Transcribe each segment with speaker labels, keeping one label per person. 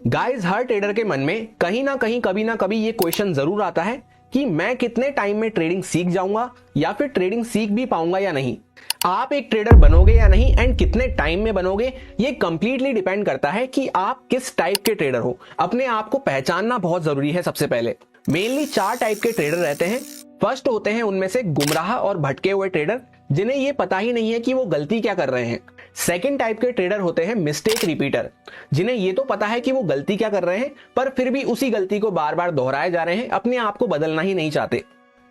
Speaker 1: Guys, हर trader के मन में कहीं ना कहीं कभी ना कभी ये क्वेश्चन जरूर आता है कि मैं कितने टाइम में ट्रेडिंग सीख जाऊंगा या फिर ट्रेडिंग सीख भी पाऊंगा या नहीं। आप एक ट्रेडर बनोगे या नहीं एंड कितने टाइम में बनोगे, ये कंप्लीटली डिपेंड करता है कि आप किस टाइप के ट्रेडर हो। अपने आप को पहचानना बहुत जरूरी है। सबसे पहले मेनली 4 टाइप के ट्रेडर रहते हैं। फर्स्ट होते हैं उनमें से गुमराह और भटके हुए ट्रेडर, जिन्हें ये पता ही नहीं है कि वो गलती क्या कर रहे हैं। सेकंड टाइप के ट्रेडर होते हैं मिस्टेक रिपीटर, जिन्हें ये तो पता है कि वो गलती क्या कर रहे हैं, पर फिर भी उसी गलती को बार बार दोहराए जा रहे हैं, अपने आप को बदलना ही नहीं चाहते।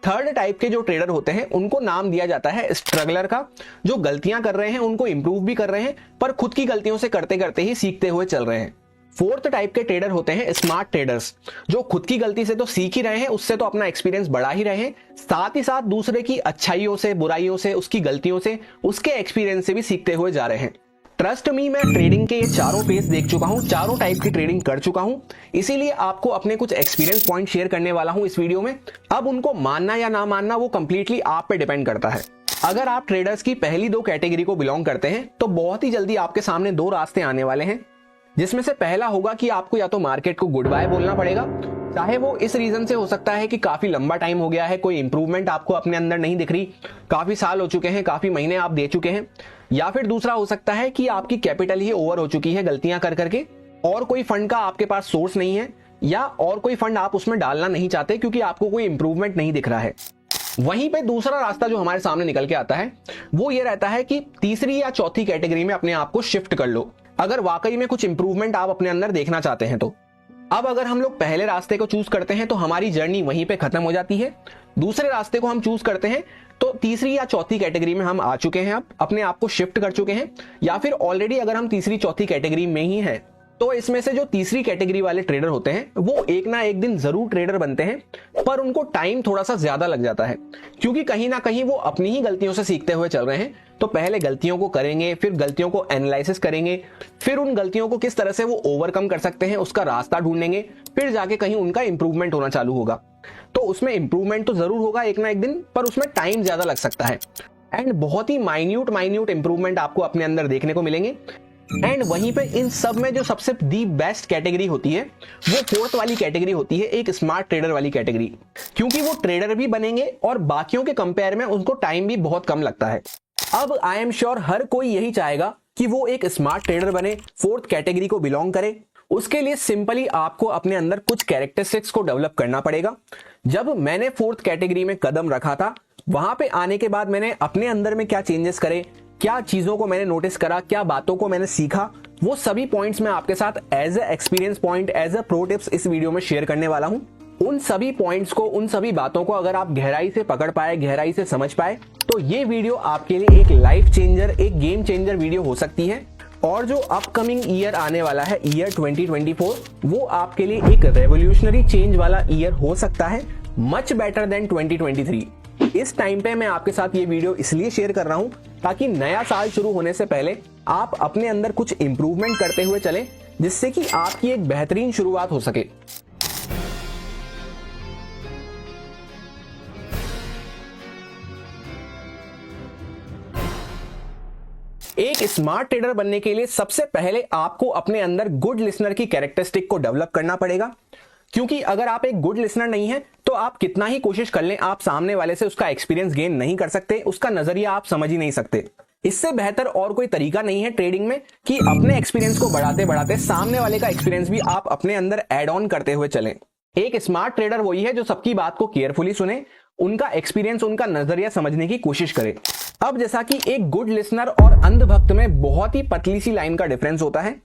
Speaker 1: थर्ड टाइप के जो ट्रेडर होते हैं उनको नाम दिया जाता है स्ट्रगलर का, जो गलतियां कर रहे हैं उनको इंप्रूव भी कर रहे हैं, पर खुद की गलतियों से करते करते ही सीखते हुए चल रहे हैं। फोर्थ टाइप के ट्रेडर होते हैं स्मार्ट ट्रेडर्स, जो खुद की गलती से तो सीख ही रहे हैं, उससे तो अपना एक्सपीरियंस बढ़ा ही रहे हैं, साथ ही साथ दूसरे की अच्छाइयों से, बुराइयों से, उसकी गलतियों से, उसके एक्सपीरियंस से भी सीखते हुए जा रहे हैं। ट्रस्ट मी, मैं ट्रेडिंग के ये चारों फेस देख चुका हूं, चारों टाइप की ट्रेडिंग कर चुका हूं, इसीलिए आपको अपने कुछ एक्सपीरियंस पॉइंट शेयर करने वाला हूं इस वीडियो में। अब उनको मानना या ना मानना वो कंप्लीटली आप पे डिपेंड करता है। अगर आप ट्रेडर्स की पहली 2 कैटेगरी को बिलोंग करते हैं तो बहुत ही जल्दी आपके सामने 2 रास्ते आने वाले हैं, जिसमें से पहला होगा कि आपको या तो मार्केट को गुड बाय बोलना पड़ेगा, चाहे वो इस रीजन से हो सकता है कि काफी लंबा टाइम हो गया है, कोई इंप्रूवमेंट आपको अपने अंदर नहीं दिख रही, काफी साल हो चुके हैं, काफी महीने आप दे चुके हैं। या फिर दूसरा हो सकता है कि आपकी कैपिटल ही ओवर हो चुकी है गलतियां कर करके, और कोई फंड का आपके पास सोर्स नहीं है, या और कोई फंड आप उसमें डालना नहीं चाहते क्योंकि आपको कोई इंप्रूवमेंट नहीं दिख रहा है। वहीं पे दूसरा रास्ता जो हमारे सामने निकल के आता है वो ये रहता है कि तीसरी या चौथी कैटेगरी में अपने आप को शिफ्ट कर लो, अगर वाकई में कुछ इंप्रूवमेंट आप अपने अंदर देखना चाहते हैं तो। अब अगर हम लोग पहले रास्ते को चूज करते हैं तो हमारी जर्नी वहीं पे खत्म हो जाती है। दूसरे रास्ते को हम चूज करते हैं तो तीसरी या चौथी कैटेगरी में हम आ चुके हैं, अब अपने आप को शिफ्ट कर चुके हैं, या फिर ऑलरेडी अगर हम तीसरी चौथी कैटेगरी में ही हैं तो इसमें से जो तीसरी कैटेगरी वाले ट्रेडर होते हैं वो एक ना एक दिन जरूर ट्रेडर बनते हैं, पर उनको टाइम थोड़ा सा ज्यादा लग जाता है, क्योंकि कहीं ना कहीं वो अपनी ही गलतियों से सीखते हुए चल रहे हैं। तो पहले गलतियों को करेंगे, फिर गलतियों को एनालिसिस करेंगे, फिर उन गलतियों को किस तरह से वो ओवरकम कर सकते हैं उसका रास्ता ढूंढेंगे, फिर जाके कहीं उनका इंप्रूवमेंट होना चालू होगा। तो उसमें इंप्रूवमेंट तो जरूर होगा एक ना एक दिन, पर उसमें टाइम ज्यादा लग सकता है, एंड बहुत ही माइन्यूट इंप्रूवमेंट आपको अपने अंदर देखने को मिलेंगे। एंड वहीं पे इन सब में जो सबसे दी बेस्ट कैटेगरी होती है वो फोर्थ वाली कैटेगरी होती है, एक स्मार्ट ट्रेडर वाली कैटेगरी, क्योंकि वो ट्रेडर भी बनेंगे और बाकियों के कंपेयर में उनको टाइम भी बहुत कम लगता है। अब आई एम श्योर हर कोई यही चाहेगा कि वो एक स्मार्ट ट्रेडर बने, फोर्थ कैटेगरी को बिलोंग करे। उसके लिए सिंपली आपको अपने अंदर कुछ कैरेक्टरिस्टिक्स को डेवलप करना पड़ेगा। जब मैंने फोर्थ कैटेगरी में कदम रखा था, वहां पे आने के बाद मैंने अपने अंदर में क्या चेंजेस करे, क्या चीजों को मैंने नोटिस करा, क्या बातों को मैंने सीखा, वो सभी पॉइंट्स मैं आपके साथ as a experience point, as a pro tips इस वीडियो में शेयर करने वाला हूं। उन सभी पॉइंट्स को, उन सभी बातों को अगर आप गहराई से पकड़ पाए, गहराई से समझ पाए, तो ये वीडियो आपके लिए एक लाइफ चेंजर, एक गेम चेंजर वीडियो हो सकती है। और जो अपकमिंग ईयर आने वाला है, ईयर 2024, वो आपके लिए एक रेवोल्यूशनरी चेंज वाला ईयर हो सकता है, मच बेटर देन 2023। इस टाइम पे मैं आपके साथ ये वीडियो इसलिए शेयर कर रहा हूं ताकि नया साल शुरू होने से पहले आप अपने अंदर कुछ इंप्रूवमेंट करते हुए चलें, जिससे कि आपकी एक बेहतरीन शुरुआत हो सके। एक स्मार्ट ट्रेडर बनने के लिए सबसे पहले आपको अपने अंदर गुड लिसनर की कैरेक्टरिस्टिक को डेवलप करना पड़ेगा, क्योंकि अगर आप एक गुड लिसनर नहीं है तो आप कितना ही कोशिश कर लें, आप सामने वाले से उसका एक्सपीरियंस गेन नहीं कर सकते, उसका नजरिया आप समझ ही नहीं सकते। इससे बेहतर और कोई तरीका नहीं है ट्रेडिंग में कि अपने एक्सपीरियंस को बढ़ाते बढ़ाते सामने वाले का एक्सपीरियंस भी आप अपने अंदर एड ऑन करते हुए चलें। एक स्मार्ट ट्रेडर वही है जो सबकी बात को केयरफुली सुने, उनका एक्सपीरियंस, उनका नजरिया समझने की कोशिश करे। अब जैसा कि एक गुड लिसनर और अंधभक्त में बहुत ही पतली सी लाइन का डिफरेंस होता है।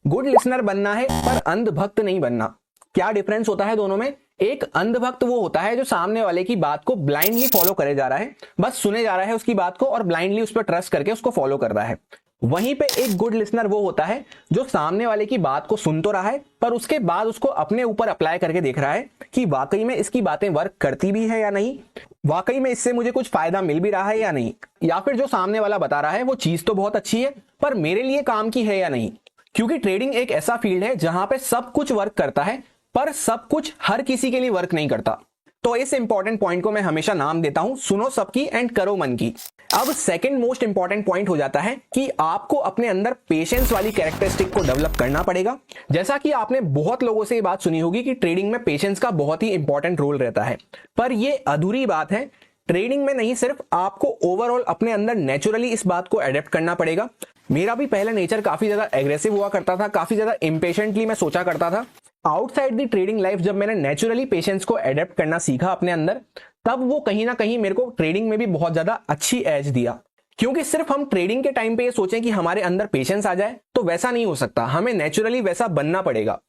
Speaker 1: गुड लिसनर बनना है पर अंधभक्त नहीं बनना। क्या डिफरेंस होता है दोनों में? एक अंधभक्त वो होता है जो सामने वाले की बात को ब्लाइंडली फॉलो करे जा रहा है, बस सुने जा रहा है उसकी बात को और ब्लाइंडली उस पर ट्रस्ट करके उसको फॉलो कर रहा है। वहीं पे एक गुड लिसनर वो होता है जो सामने वाले की बात को सुन तो रहा है, पर उसके बाद उसको अपने ऊपर अप्लाई करके देख रहा है कि वाकई में इसकी बातें वर्क करती भी है या नहीं, वाकई में इससे मुझे कुछ फायदा मिल भी रहा है या नहीं, या फिर जो सामने वाला बता रहा है वो चीज तो बहुत अच्छी है पर मेरे लिए काम की है या नहीं। क्योंकि ट्रेडिंग एक ऐसा फील्ड है जहां पे सब कुछ वर्क करता है पर सब कुछ हर किसी के लिए वर्क नहीं करता। तो इस इंपॉर्टेंट पॉइंट को मैं हमेशा नाम देता हूं सुनो सबकी एंड करो मन की। अब सेकंड मोस्ट इंपॉर्टेंट पॉइंट हो जाता है कि आपको अपने अंदर पेशेंस वाली कैरेक्टरिस्टिक को डेवलप करना पड़ेगा। जैसा कि आपने बहुत लोगों से ये बात सुनी होगी कि ट्रेडिंग में पेशेंस का बहुत ही इंपॉर्टेंट रोल रहता है, पर ये अधूरी बात है। ट्रेडिंग में नहीं, सिर्फ आपको ओवरऑल अपने अंदर नेचुरली इस बात को अडेप्ट करना पड़ेगा। मेरा भी पहला नेचर काफी ज्यादा एग्रेसिव हुआ करता था, काफी ज्यादा इम्पेशेंटली मैं सोचा करता था। आउटसाइड दी ट्रेडिंग लाइफ जब मैंने नेचुरली पेशेंस को अडेप्ट करना सीखा अपने अंदर, तब वो कहीं ना कहीं मेरे को ट्रेडिंग में भी बहुत ज्यादा अच्छी एज दिया। क्योंकि सिर्फ हम ट्रेडिंग के टाइम पे ये सोचें कि हमारे अंदर पेशेंस आ जाए तो वैसा नहीं हो सकता, हमें नेचुरली वैसा बनना पड़ेगा।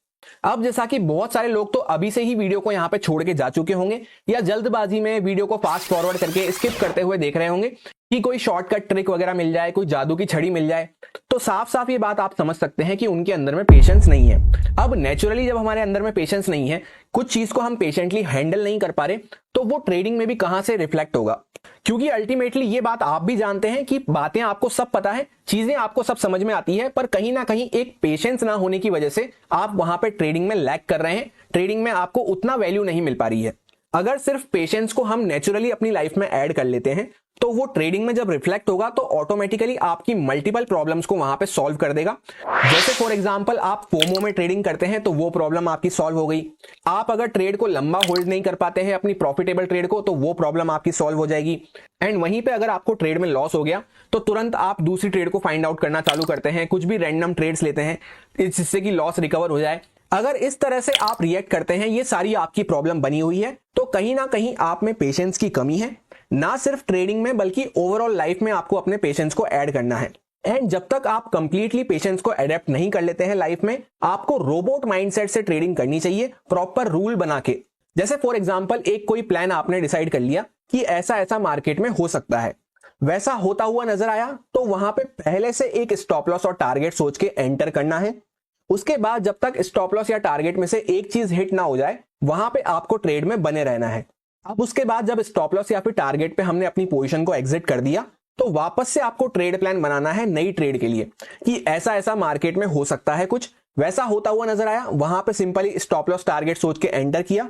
Speaker 1: अब जैसा कि बहुत सारे लोग तो अभी से ही वीडियो को यहाँ पे छोड़ के जा चुके होंगे या जल्दबाजी में वीडियो को फास्ट फॉरवर्ड करके स्किप करते हुए देख रहे होंगे कि कोई शॉर्टकट ट्रिक वगैरह मिल जाए, कोई जादू की छड़ी मिल जाए, तो साफ साफ ये बात आप समझ सकते हैं कि उनके अंदर में पेशेंस नहीं है। अब नेचुरली जब हमारे अंदर में पेशेंस नहीं है, कुछ चीज को हम पेशेंटली हैंडल नहीं कर पा रहे, तो वो ट्रेडिंग में भी कहां से रिफ्लेक्ट होगा। क्योंकि अल्टीमेटली ये बात आप भी जानते हैं कि बातें आपको सब पता है, चीजें आपको सब समझ में आती है, पर कहीं ना कहीं एक पेशेंस ना होने की वजह से आप वहां पे ट्रेडिंग में लैग कर रहे हैं, ट्रेडिंग में आपको उतना वैल्यू नहीं मिल पा रही है। अगर सिर्फ पेशेंस को हम नेचुरली अपनी लाइफ में ऐड कर लेते हैं तो वो ट्रेडिंग में जब रिफ्लेक्ट होगा तो ऑटोमेटिकली आपकी मल्टीपल प्रॉब्लम्स को वहां पे सॉल्व कर देगा। जैसे फॉर एग्जांपल आप फोमो में ट्रेडिंग करते हैं तो वो प्रॉब्लम आपकी सॉल्व हो गई। आप अगर ट्रेड को लंबा होल्ड नहीं कर पाते हैं अपनी प्रॉफिटेबल ट्रेड को, तो वो प्रॉब्लम आपकी सॉल्व हो जाएगी। एंड वहीं पे अगर आपको ट्रेड में लॉस हो गया तो तुरंत आप दूसरी ट्रेड को फाइंड आउट करना चालू करते हैं, कुछ भी रैंडम ट्रेड्स लेते हैं जिससे कि लॉस रिकवर हो जाए। अगर इस तरह से आप रिएक्ट करते हैं, ये सारी आपकी प्रॉब्लम बनी हुई है, तो कहीं ना कहीं आप में पेशेंस की कमी है। ना सिर्फ ट्रेडिंग में बल्कि ओवरऑल लाइफ में आपको अपने पेशेंस को ऐड करना है। एंड जब तक आप कंप्लीटली पेशेंस को अडेप्ट नहीं कर लेते हैं लाइफ में, आपको रोबोट माइंडसेट से ट्रेडिंग करनी चाहिए, प्रॉपर रूल बना के। जैसे फॉर एग्जांपल एक कोई प्लान आपने डिसाइड कर लिया कि ऐसा ऐसा मार्केट में हो सकता है, वैसा होता हुआ नजर आया तो वहां पे पहले से एक स्टॉप लॉस और टारगेट सोच के एंटर करना है। उसके बाद जब तक स्टॉप लॉस या टारगेट में से एक चीज हिट ना हो जाए, वहां पे आपको ट्रेड में बने रहना है। अब उसके बाद जब स्टॉप लॉस या फिर टारगेट पे हमने अपनी पोजीशन को एग्जिट कर दिया, तो वापस से आपको ट्रेड प्लान बनाना है नई ट्रेड के लिए कि ऐसा ऐसा मार्केट में हो सकता है, कुछ वैसा होता हुआ नजर आया, वहां पे सिंपली स्टॉप लॉस टारगेट सोच के एंटर किया,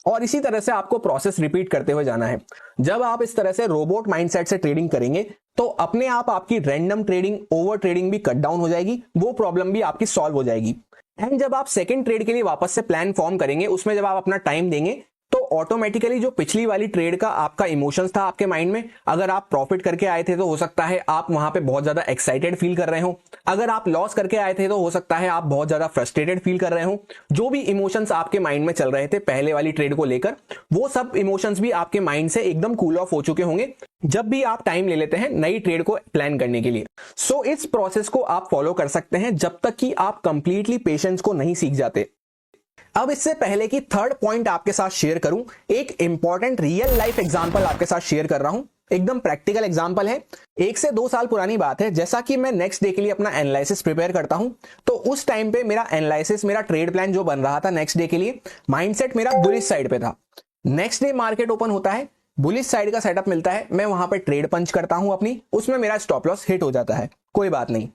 Speaker 1: और इसी तरह से आपको प्रोसेस रिपीट करते हुए जाना है। जब आप इस तरह से रोबोट माइंडसेट से ट्रेडिंग करेंगे तो अपने आप आपकी रैंडम ट्रेडिंग, ओवर ट्रेडिंग भी कट डाउन हो जाएगी, वो प्रॉब्लम भी आपकी सॉल्व हो जाएगी। एंड जब आप सेकंड ट्रेड के लिए वापस से प्लान फॉर्म करेंगे, उसमें जब आप अपना टाइम देंगे, तो ऑटोमेटिकली जो पिछली वाली ट्रेड का आपका इमोशंस था आपके माइंड में, अगर आप प्रॉफिट करके आए थे तो हो सकता है आप वहां पे बहुत ज्यादा एक्साइटेड फील कर रहे हो, अगर आप लॉस करके आए थे तो हो सकता है आप बहुत ज्यादा फ्रस्ट्रेटेड फील कर रहे हो। जो भी इमोशंस आपके माइंड में चल रहे थे पहले वाली ट्रेड को लेकर, वो सब इमोशंस भी आपके माइंड से एकदम कूल ऑफ हो चुके होंगे जब भी आप टाइम ले लेते हैं नई ट्रेड को प्लान करने के लिए। सो इस प्रोसेस को आप फॉलो कर सकते हैं जब तक कि आप कंप्लीटली पेशेंस को नहीं सीख जाते। अब इससे पहले कि थर्ड पॉइंट आपके साथ शेयर करूं, एक इंपॉर्टेंट रियल लाइफ एग्जांपल आपके साथ शेयर कर रहा हूं। एकदम प्रैक्टिकल एग्जांपल है, 1 से 2 साल पुरानी बात है। जैसा कि मैं नेक्स्ट डे के लिए अपना एनालिसिस प्रिपेयर करता हूं, तो उस टाइम पे मेरा एनालिसिस, मेरा ट्रेड प्लान जो बन रहा था नेक्स्ट डे के लिए, माइंडसेट मेरा बुलिश साइड पे था। नेक्स्ट डे मार्केट ओपन होता है, बुलिश साइड का सेटअप मिलता है, मैं वहां पे ट्रेड पंच करता हूं अपनी, उसमें मेरा स्टॉप लॉस हिट हो जाता है, कोई बात नहीं।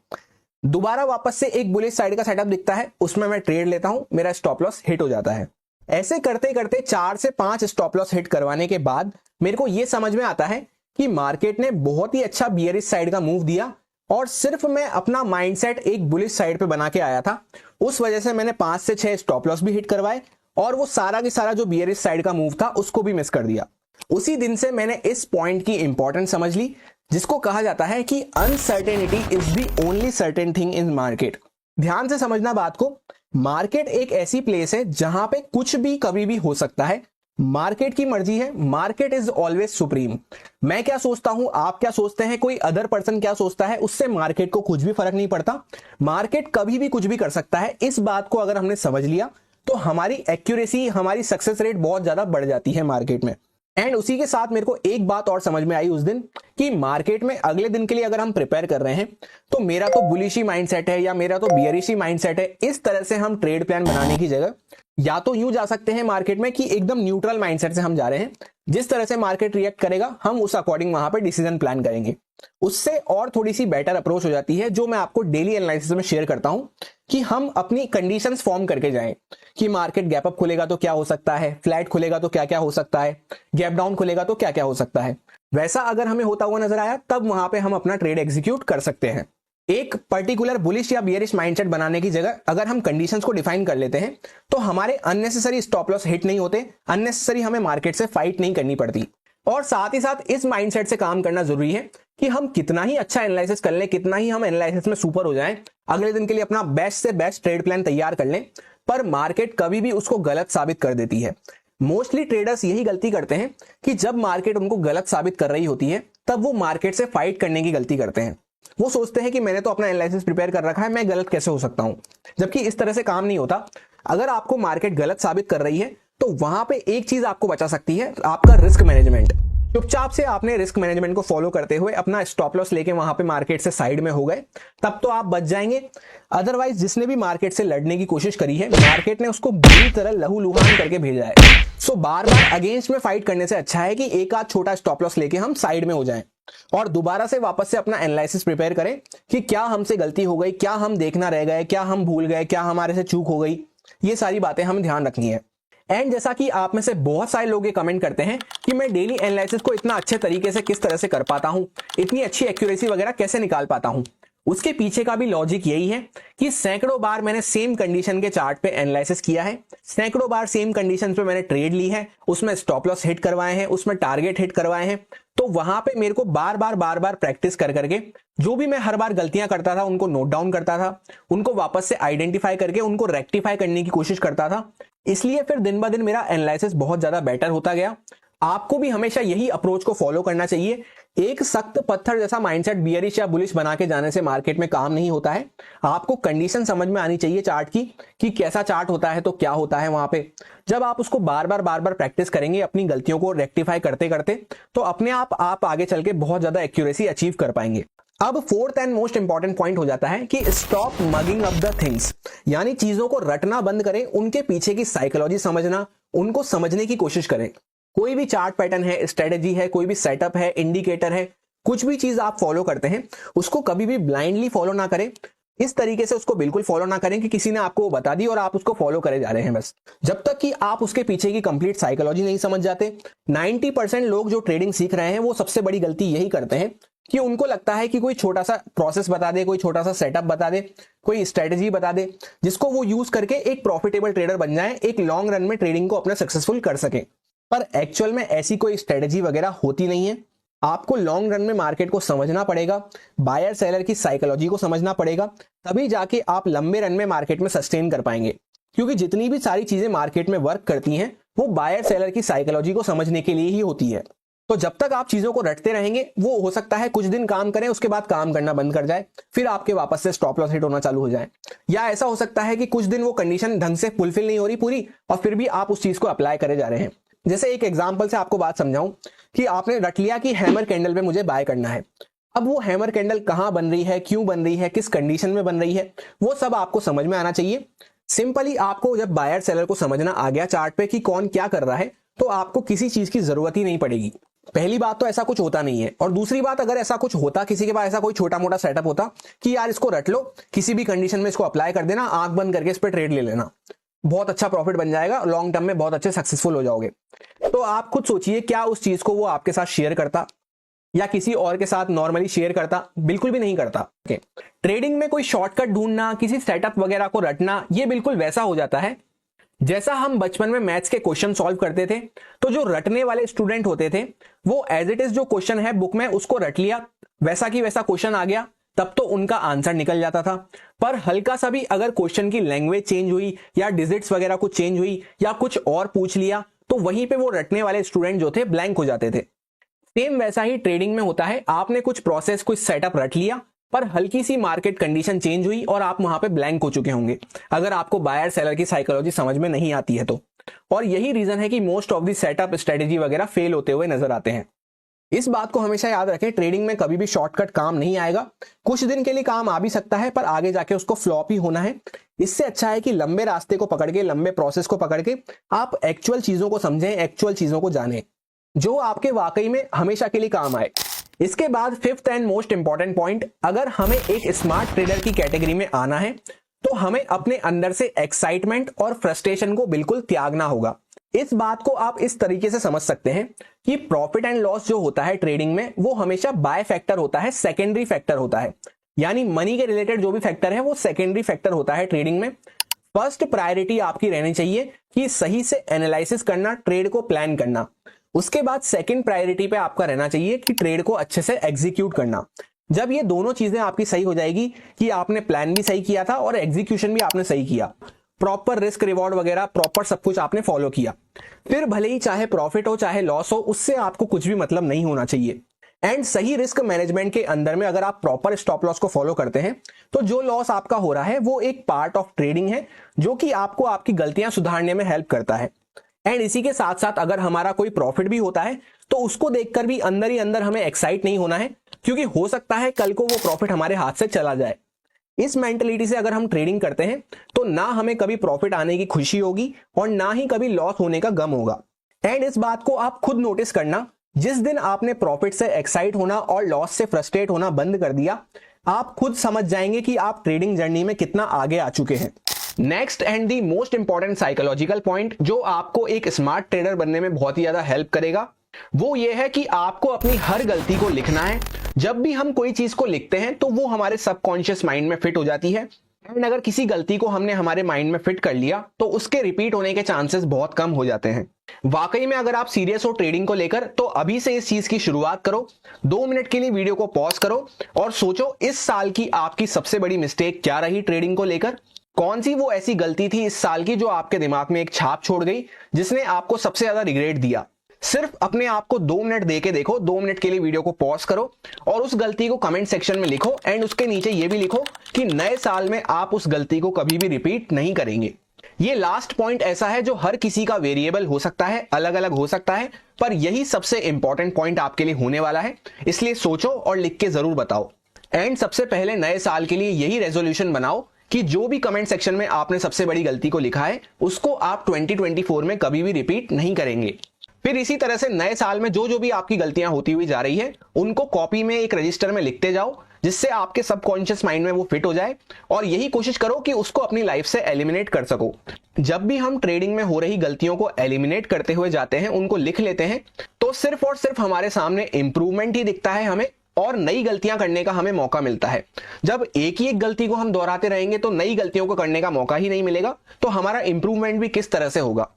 Speaker 1: दोबारा वापस से एक बुलिश साइड का सेटअप दिखता है, उसमें मैं ट्रेड लेता हूं, मेरा स्टॉप लॉस हिट हो जाता है। ऐसे करते करते 4 से 5 स्टॉप लॉस हिट करवाने के बाद मेरे को यह समझ में आता है कि मार्केट ने बहुत ही अच्छा बियरिश साइड का मूव दिया, और सिर्फ मैं अपना माइंडसेट एक बुलिश साइड पे बना के आया था, उस वजह से मैंने 5 से 6 स्टॉप लॉस भी हिट करवाए, और वो सारा की सारा जो बियरिश साइड का मूव था उसको भी मिस कर दिया। उसी दिन से मैंने इस पॉइंट की इंपॉर्टेंस समझ ली, जिसको कहा जाता है कि uncertainty is the only certain thing in market. ध्यान से समझना बात को, मार्केट एक ऐसी प्लेस है जहां पे कुछ भी कभी भी हो सकता है। मार्केट की मर्जी है, मार्केट इज ऑलवेज सुप्रीम। मैं क्या सोचता हूं, आप क्या सोचते हैं, कोई अदर पर्सन क्या सोचता है, उससे मार्केट को कुछ भी फर्क नहीं पड़ता। मार्केट कभी भी कुछ भी कर सकता है। इस बात को अगर हमने समझ लिया तो हमारी एक्यूरेसी, हमारी सक्सेस रेट बहुत ज्यादा बढ़ जाती है मार्केट में। एंड उसी के साथ मेरे को एक बात और समझ में आई उस दिन कि मार्केट में अगले दिन के लिए अगर हम प्रिपेयर कर रहे हैं तो मेरा तो बुलिशी माइंडसेट है या मेरा तो बियरिशी माइंडसेट है, इस तरह से हम ट्रेड प्लान बनाने की जगह या तो यूं जा सकते हैं मार्केट में कि एकदम न्यूट्रल माइंडसेट से हम जा रहे हैं, जिस तरह से मार्केट रिएक्ट करेगा हम उस अकॉर्डिंग वहां पे डिसीजन प्लान करेंगे। उससे और थोड़ी सी बेटर अप्रोच हो जाती है जो मैं आपको डेली एनालिसिस में शेयर करता हूं कि हम अपनी कंडीशंस फॉर्म करके जाएं कि मार्केट गैप अप खुलेगा तो क्या हो सकता है, फ्लैट खुलेगा तो क्या क्या हो सकता है, गैप डाउन खुलेगा तो क्या क्या हो सकता है। वैसा अगर हमें होता हुआ नजर आया तब वहां पे हम अपना ट्रेड एग्जीक्यूट कर सकते हैं। एक पर्टिकुलर बुलिश या बियरिश माइंडसेट बनाने की जगह अगर हम कंडीशंस को डिफाइन कर लेते हैं तो हमारे अननेसेसरी स्टॉप लॉस हिट नहीं होते, अननेसेसरी हमें मार्केट से फाइट नहीं करनी पड़ती। और साथ ही साथ इस माइंडसेट से काम करना जरूरी है कि हम कितना ही अच्छा एनालिसिस कर लें, कितना ही हम एनालिसिस में सुपर हो जाएं, अगले दिन के लिए अपना बेस्ट से बेस्ट ट्रेड प्लान तैयार कर लें, पर मार्केट कभी भी उसको गलत साबित कर देती है। मोस्टली ट्रेडर्स यही गलती करते हैं कि जब मार्केट उनको गलत साबित कर रही होती है तब वो मार्केट से फाइट करने की गलती करते हैं। वो सोचते हैं कि मैंने तो अपना एनालिसिस प्रिपेयर कर रखा है, मैं गलत कैसे हो सकता हूं, जबकि इस तरह से काम नहीं होता। अगर आपको मार्केट गलत साबित कर रही है तो वहां पे एक चीज आपको बचा सकती है, आपका रिस्क मैनेजमेंट। चुपचाप से आपने रिस्क मैनेजमेंट को फॉलो करते हुए अपना स्टॉप लॉस लेके वहां पे मार्केट से साइड में हो गए, तब तो आप बच जाएंगे। अदरवाइज जिसने भी मार्केट से लड़ने की कोशिश करी है, मार्केट ने उसको बुरी तरह लहूलुहान करके भेजा है। सो बार बार अगेंस्ट में फाइट करने से अच्छा है कि एक आध छोटा स्टॉप लॉस लेके हम साइड में हो जाएं और दोबारा से वापस से अपना एनालिसिस प्रिपेयर करें कि क्या हमसे गलती हो गई, क्या हम देखना रह गए, क्या हम भूल गए, क्या हमारे से चूक हो गई। ये सारी बातें हमें ध्यान रखनी है। एंड जैसा कि आप में से बहुत सारे लोग ये कमेंट करते हैं कि मैं डेली एनालिसिस को इतना अच्छे तरीके से किस तरह से कर पाता हूं, इतनी अच्छी एक्यूरेसी वगैरह कैसे निकाल पाता हूं। उसके पीछे का भी लॉजिक यही है कि सैकड़ों बार मैंने सेम कंडीशन के चार्ट पे एनालिसिस किया है, सैकड़ों बार सेम कंडीशन पे मैंने ट्रेड ली है, उसमें स्टॉप लॉस हिट करवाए हैं, उसमें टारगेट हिट करवाए हैं। तो वहां पे मेरे को बार बार प्रैक्टिस कर करके जो भी मैं हर बार गलतियां करता था उनको नोट डाउन करता था, उनको वापस से आइडेंटिफाई करके उनको रेक्टिफाई करने की कोशिश करता था। इसलिए फिर दिन ब दिन मेरा एनालिसिस बहुत ज्यादा बेटर होता गया। आपको भी हमेशा यही अप्रोच को फॉलो करना चाहिए। एक सख्त पत्थर जैसा माइंडसेट बियरिश या बुलिश बना के जाने से मार्केट में काम नहीं होता है। आपको कंडीशन समझ में आनी चाहिए चार्ट की कि कैसा चार्ट होता है तो क्या होता है वहां पे। जब आप उसको बार बार प्रैक्टिस करेंगे अपनी गलतियों को रेक्टिफाई करते करते, तो अपने आप आगे चल के बहुत ज्यादा एक्यूरेसी अचीव कर पाएंगे। अब fourth and most important point हो जाता है कि stop mugging up the things, यानी चीजों को रटना बंद करें, उनके पीछे की साइकोलॉजी समझना, उनको समझने की कोशिश करें। कोई भी चार्ट पैटर्न है, स्ट्रेटेजी है, कोई भी सेटअप है, इंडिकेटर है, कुछ भी चीज आप फॉलो करते हैं उसको कभी भी ब्लाइंडली फॉलो ना करें। इस तरीके से उसको बिल्कुल फॉलो ना करें कि किसी ने आपको वो बता दी और आप उसको फॉलो करे जा रहे हैं बस, जब तक कि आप उसके पीछे की कंप्लीट साइकोलॉजी नहीं समझ जाते। 90% लोग जो ट्रेडिंग सीख रहे हैं वो सबसे बड़ी गलती यही करते हैं कि उनको लगता है कि कोई छोटा सा प्रोसेस बता दे, कोई छोटा सा सेटअप बता दे, कोई स्ट्रेटेजी बता दे जिसको वो यूज करके एक प्रॉफिटेबल ट्रेडर बन जाए, एक लॉन्ग रन में ट्रेडिंग को अपना सक्सेसफुल कर सके। पर एक्चुअल में ऐसी कोई स्ट्रेटेजी वगैरह होती नहीं है। आपको लॉन्ग रन में मार्केट को समझना पड़ेगा, बायर सेलर की साइकोलॉजी को समझना पड़ेगा, तभी जाके आप लंबे रन में मार्केट में सस्टेन कर पाएंगे। क्योंकि जितनी भी सारी चीजें मार्केट में वर्क करती हैं वो बायर सेलर की साइकोलॉजी को समझने के लिए ही होती है। तो जब तक आप चीजों को रटते रहेंगे वो हो सकता है कुछ दिन काम करें, उसके बाद काम करना बंद कर जाए, फिर आपके वापस से स्टॉप लॉस हिट होना चालू हो जाए। या ऐसा हो सकता है कि कुछ दिन वो कंडीशन ढंग से फुलफिल नहीं हो रही पूरी और फिर भी आप उस चीज को अप्लाई करे जा रहे हैं। जैसे एक एग्जांपल से आपको बात समझाऊं कि आपने रट लिया कि हैमर कैंडल पे मुझे बाय करना है। अब वो हैमर कैंडल कहां बन रही है, क्यों बन रही है, किस कंडीशन में बन रही है, वो सब आपको समझ में आना चाहिए। सिंपली आपको जब बायर सेलर को समझना आ गया चार्ट पे कि कौन क्या कर रहा है, तो आपको किसी चीज की जरूरत ही नहीं पड़ेगी। पहली बात तो ऐसा कुछ होता नहीं है, और दूसरी बात अगर ऐसा कुछ होता, किसी के पास ऐसा कोई छोटा मोटा सेटअप होता कि यार इसको रट लो, किसी भी कंडीशन में इसको अप्लाई कर देना, आंख बंद करके इस पर ट्रेड ले लेना, बहुत अच्छा प्रॉफिट बन जाएगा, लॉन्ग टर्म में बहुत अच्छे सक्सेसफुल हो जाओगे। तो आप खुद सोचिए क्या उस चीज को वो आपके साथ शेयर करता या किसी और के साथ नॉर्मली शेयर करता? बिल्कुल भी नहीं करता। ट्रेडिंग में कोई शॉर्टकट ढूंढना, किसी सेटअप वगैरह को रटना, ये बिल्कुल वैसा हो जाता है जैसा हम बचपन में मैथ्स के क्वेश्चन सॉल्व करते थे। तो जो रटने वाले स्टूडेंट होते थे वो एज इट इज जो क्वेश्चन है बुक में उसको रट लिया, वैसा की वैसा क्वेश्चन आ गया, तब तो उनका आंसर निकल जाता था। पर हल्का सा भी अगर क्वेश्चन की लैंग्वेज चेंज हुई या डिजिट्स वगैरह कुछ चेंज हुई या कुछ और पूछ लिया तो वहीं पे वो रटने वाले स्टूडेंट जो थे ब्लैंक हो जाते थे। सेम वैसा ही ट्रेडिंग में होता है। आपने कुछ प्रोसेस, कुछ सेटअप रट लिया, पर हल्की सी मार्केट कंडीशन चेंज हुई और आप वहां पे ब्लैंक हो चुके होंगे, अगर आपको बायर सेलर की साइकोलॉजी समझ में नहीं आती है तो। और यही रीजन है कि most of the setup, strategy वगैरह फेल होते हुए नजर आते हैं। इस बात को हमेशा याद रखें, ट्रेडिंग में कभी भी शॉर्टकट काम नहीं आएगा। कुछ दिन के लिए काम आ भी सकता है पर आगे जाके उसको फ्लॉप ही होना है। इससे अच्छा है कि लंबे रास्ते को पकड़ के, लंबे प्रोसेस को पकड़ के आप एक्चुअल चीजों को समझें, एक्चुअल चीजों को जानें जो आपके वाकई में हमेशा के लिए काम आए। इसके बाद fifth and most important point, अगर हमें एक स्मार्ट ट्रेडर की कैटेगरी में आना है तो हमें अपने अंदर से एक्साइटमेंट और फ्रस्ट्रेशन को बिल्कुल त्यागना होगा। इस बात को आप इस तरीके से समझ सकते हैं कि प्रॉफिट एंड लॉस जो होता है ट्रेडिंग में वो हमेशा बाय फैक्टर होता है, सेकेंडरी फैक्टर होता है। यानी मनी के रिलेटेड जो भी फैक्टर है वो सेकेंडरी फैक्टर होता है ट्रेडिंग में। फर्स्ट प्रायोरिटी आपकी रहनी चाहिए कि सही से एनालिसिस करना, ट्रेड को प्लान करना। उसके बाद सेकंड प्रायोरिटी पे आपका रहना चाहिए कि ट्रेड को अच्छे से एग्जीक्यूट करना। जब ये दोनों चीजें आपकी सही हो जाएगी कि आपने प्लान भी सही किया था और एग्जीक्यूशन भी आपने सही किया, प्रॉपर रिस्क रिवॉर्ड वगैरह प्रॉपर सब कुछ आपने फॉलो किया, फिर भले ही चाहे प्रॉफिट हो चाहे लॉस हो, उससे आपको कुछ भी मतलब नहीं होना चाहिए। एंड सही रिस्क मैनेजमेंट के अंदर में अगर आप प्रॉपर स्टॉप लॉस को फॉलो करते हैं तो जो लॉस आपका हो रहा है वो एक पार्ट ऑफ ट्रेडिंग है जो कि आपको आपकी गलतियां सुधारने में हेल्प करता है। एंड इसी के साथ साथ अगर हमारा कोई प्रॉफिट भी होता है तो उसको देखकर भी अंदर ही अंदर हमें एक्साइट नहीं होना है, क्योंकि हो सकता है कल को वो प्रॉफिट हमारे हाथ से चला जाए। इस मेंटलिटी से अगर हम ट्रेडिंग करते हैं तो ना हमें कभी प्रॉफिट आने की खुशी होगी और ना ही कभी लॉस होने का गम होगा। एंड इस बात को आप खुद नोटिस करना, जिस दिन आपने प्रॉफिट से एक्साइट होना और लॉस से फ्रस्ट्रेट होना बंद कर दिया, आप खुद समझ जाएंगे कि आप ट्रेडिंग जर्नी में कितना आगे आ चुके हैं। Next and the most important psychological point जो आपको एक स्मार्ट ट्रेडर बनने में बहुत ही ज्यादा हेल्प करेगा वो ये है कि आपको अपनी हर गलती को लिखना है। जब भी हम कोई चीज को लिखते हैं तो वो हमारे सबकॉन्शियस माइंड में फिट हो जाती है। एंड अगर किसी गलती को हमने हमारे माइंड में फिट कर लिया तो उसके रिपीट होने के चांसेस बहुत कम हो जाते हैं। वाकई में अगर आप सीरियस हो ट्रेडिंग को लेकर तो अभी से इस चीज की शुरुआत करो। 2 मिनट के लिए वीडियो को पॉज करो और सोचो इस साल की आपकी सबसे बड़ी मिस्टेक क्या रही ट्रेडिंग को लेकर। कौन सी वो ऐसी गलती थी इस साल की जो आपके दिमाग में एक छाप छोड़ गई, जिसने आपको सबसे ज्यादा रिग्रेट दिया। सिर्फ अपने आप को 2 मिनट दे के देखो। 2 मिनट के लिए वीडियो को पॉज करो और उस गलती को कमेंट सेक्शन में लिखो। एंड उसके नीचे ये भी लिखो कि नए साल में आप उस गलती को कभी भी रिपीट नहीं करेंगे। ये लास्ट पॉइंट ऐसा है जो हर किसी का वेरिएबल हो सकता है, अलग अलग हो सकता है, पर यही सबसे इंपॉर्टेंट पॉइंट आपके लिए होने वाला है। इसलिए सोचो और लिख के जरूर बताओ। एंड सबसे पहले नए साल के लिए यही रेजोल्यूशन बनाओ कि जो भी कमेंट सेक्शन में आपने सबसे बड़ी गलती को लिखा है उसको आप 2024 में कभी भी रिपीट नहीं करेंगे। फिर इसी तरह से नए साल में जो भी आपकी गलतियां होती हुई जा रही है उनको कॉपी में एक रजिस्टर में लिखते जाओ, जिससे आपके सबकॉन्शियस माइंड में वो फिट हो जाए और यही कोशिश करो कि उसको अपनी लाइफ से एलिमिनेट कर सको। जब भी हम ट्रेडिंग में हो रही गलतियों को एलिमिनेट करते हुए जाते हैं, उनको लिख लेते हैं, तो सिर्फ और सिर्फ हमारे सामने इंप्रूवमेंट ही दिखता है हमें और नई गलतियां करने का हमें मौका मिलता है। जब एक ही एक गलती को हम दोहराते रहेंगे तो नई गलतियों को करने का मौका ही नहीं मिलेगा, तो हमारा इंप्रूवमेंट भी किस तरह से होगा।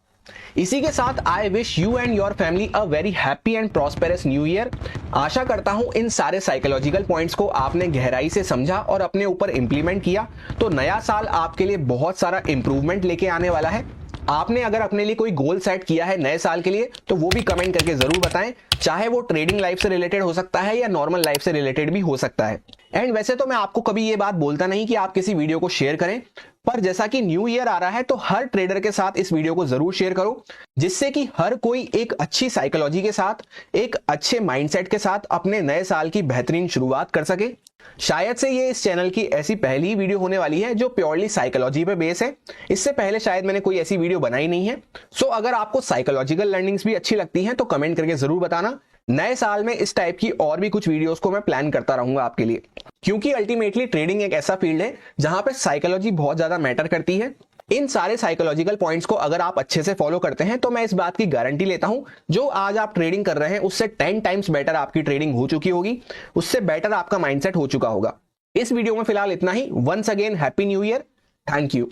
Speaker 1: इसी के साथ I wish you and your family a very happy and prosperous new year. आशा करता हूं इन सारे साइकोलॉजिकल पॉइंट्स को आपने गहराई से समझा और अपने ऊपर इंप्लीमेंट किया तो नया साल आपके लिए बहुत सारा इंप्रूवमेंट लेके आने वाला है। आपने अगर अपने लिए कोई गोल सेट किया है नए साल के लिए तो वो भी कमेंट करके जरूर बताएं, चाहे वो ट्रेडिंग लाइफ से रिलेटेड हो सकता है या नॉर्मल लाइफ से रिलेटेड भी हो सकता है। एंड वैसे तो मैं आपको कभी ये बात बोलता नहीं कि आप किसी वीडियो को शेयर करें, पर जैसा कि न्यू ईयर आ रहा है तो हर ट्रेडर के साथ इस वीडियो को जरूर शेयर करो, जिससे कि हर कोई एक अच्छी साइकोलॉजी के साथ, एक अच्छे माइंडसेट के साथ अपने नए साल की बेहतरीन शुरुआत कर सके। शायद से ये इस चैनल की ऐसी पहली वीडियो होने वाली है जो प्योरली साइकोलॉजी पे बेस है। इससे पहले शायद मैंने कोई ऐसी वीडियो बनाई नहीं है। सो अगर आपको साइकोलॉजिकल लर्निंग्स भी अच्छी लगती हैं तो कमेंट करके जरूर बताना। नए साल में इस टाइप की और भी कुछ वीडियोस को मैं प्लान करता रहूंगा आपके लिए, क्योंकि अल्टीमेटली ट्रेडिंग एक ऐसा फील्ड है जहां पे साइकोलॉजी बहुत ज्यादा मैटर करती है। इन सारे साइकोलॉजिकल पॉइंट्स को अगर आप अच्छे से फॉलो करते हैं तो मैं इस बात की गारंटी लेता हूं जो आज आप ट्रेडिंग कर रहे हैं उससे 10 टाइम्स बेटर आपकी ट्रेडिंग हो चुकी होगी, उससे बेटर आपका माइंडसेट हो चुका होगा। इस वीडियो में फिलहाल इतना ही। Once again happy new year. Thank you.